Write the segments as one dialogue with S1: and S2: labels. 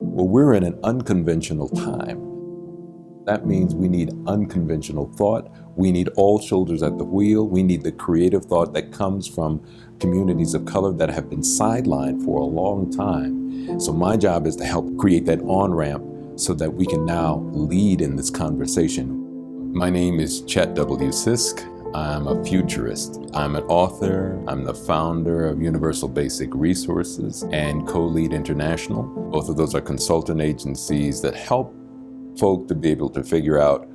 S1: Well, we're in an unconventional time. That means we need unconventional thought. We need all shoulders at the wheel. We need the creative thought that comes from communities of color that have been sidelined for a long time. So my job is to help create that on-ramp so that we can now lead in this conversation. My name is Chet W. Sisk. I'm a futurist. I'm an author. I'm the founder of Universal Basic Resources and Co-Lead International. Both of those are consultant agencies that help folk to be able to figure out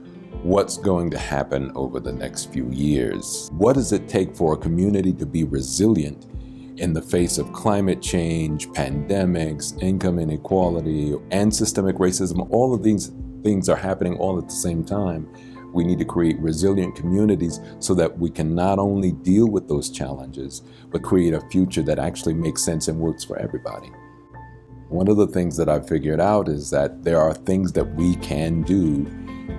S1: what's going to happen over the next few years. What does it take for a community to be resilient in the face of climate change, pandemics, income inequality, and systemic racism? All of these things are happening all at the same time. We need to create resilient communities so that we can not only deal with those challenges, but create a future that actually makes sense and works for everybody. One of the things that I've figured out is that there are things that we can do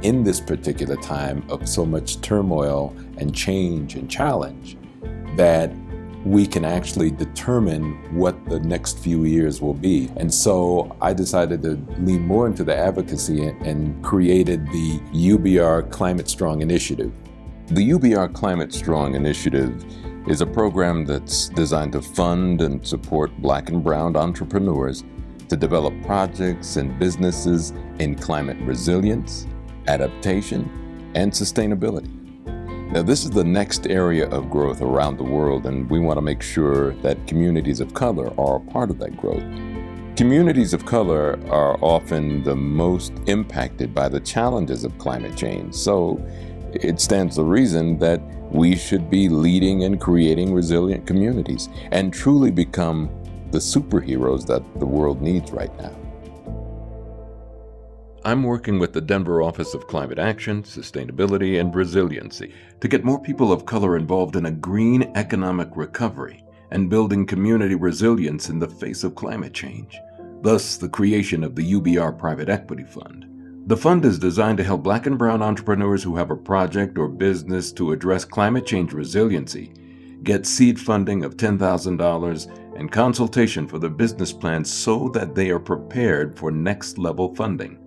S1: in this particular time of so much turmoil and change and challenge that we can actually determine what the next few years will be. And so I decided to lean more into the advocacy and created the UBR Climate Strong Initiative. The UBR Climate Strong Initiative is a program that's designed to fund and support Black and brown entrepreneurs to develop projects and businesses in climate resilience, adaptation, and sustainability. Now, this is the next area of growth around the world, and we want to make sure that communities of color are a part of that growth. Communities of color are often the most impacted by the challenges of climate change, so it stands to reason that we should be leading and creating resilient communities and truly become the superheroes that the world needs right now. I'm working with the Denver Office of Climate Action, Sustainability, and Resiliency to get more people of color involved in a green economic recovery and building community resilience in the face of climate change. Thus, the creation of the UBR Private Equity Fund. The fund is designed to help Black and brown entrepreneurs who have a project or business to address climate change resiliency get seed funding of $10,000 and consultation for their business plans so that they are prepared for next level funding.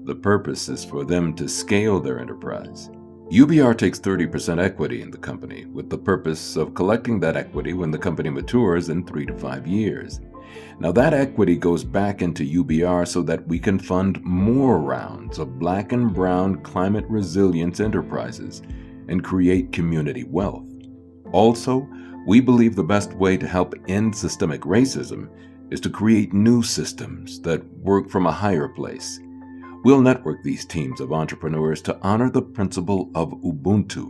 S1: The purpose is for them to scale their enterprise. UBR takes 30% equity in the company with the purpose of collecting that equity when the company matures in 3 to 5 years. Now that equity goes back into UBR so that we can fund more rounds of Black and brown climate resilience enterprises and create community wealth. Also, we believe the best way to help end systemic racism is to create new systems that work from a higher place. We'll network these teams of entrepreneurs to honor the principle of Ubuntu.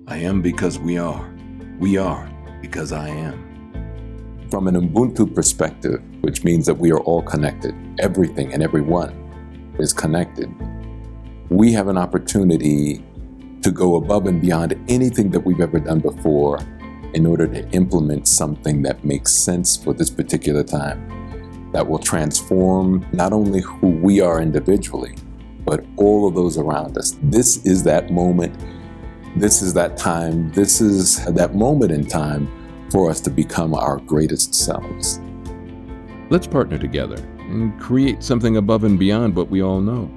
S1: I am because we are. We are because I am. From an Ubuntu perspective, which means that we are all connected, everything and everyone is connected, we have an opportunity to go above and beyond anything that we've ever done before in order to implement something that makes sense for this particular time, that will transform not only who we are individually, but all of those around us. This is that moment. This is that time. This is that moment in time for us to become our greatest selves. Let's partner together and create something above and beyond what we all know.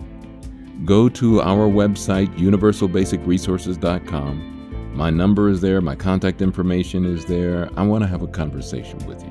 S1: Go to our website, universalbasicresources.com. My number is there. My contact information is there. I want to have a conversation with you.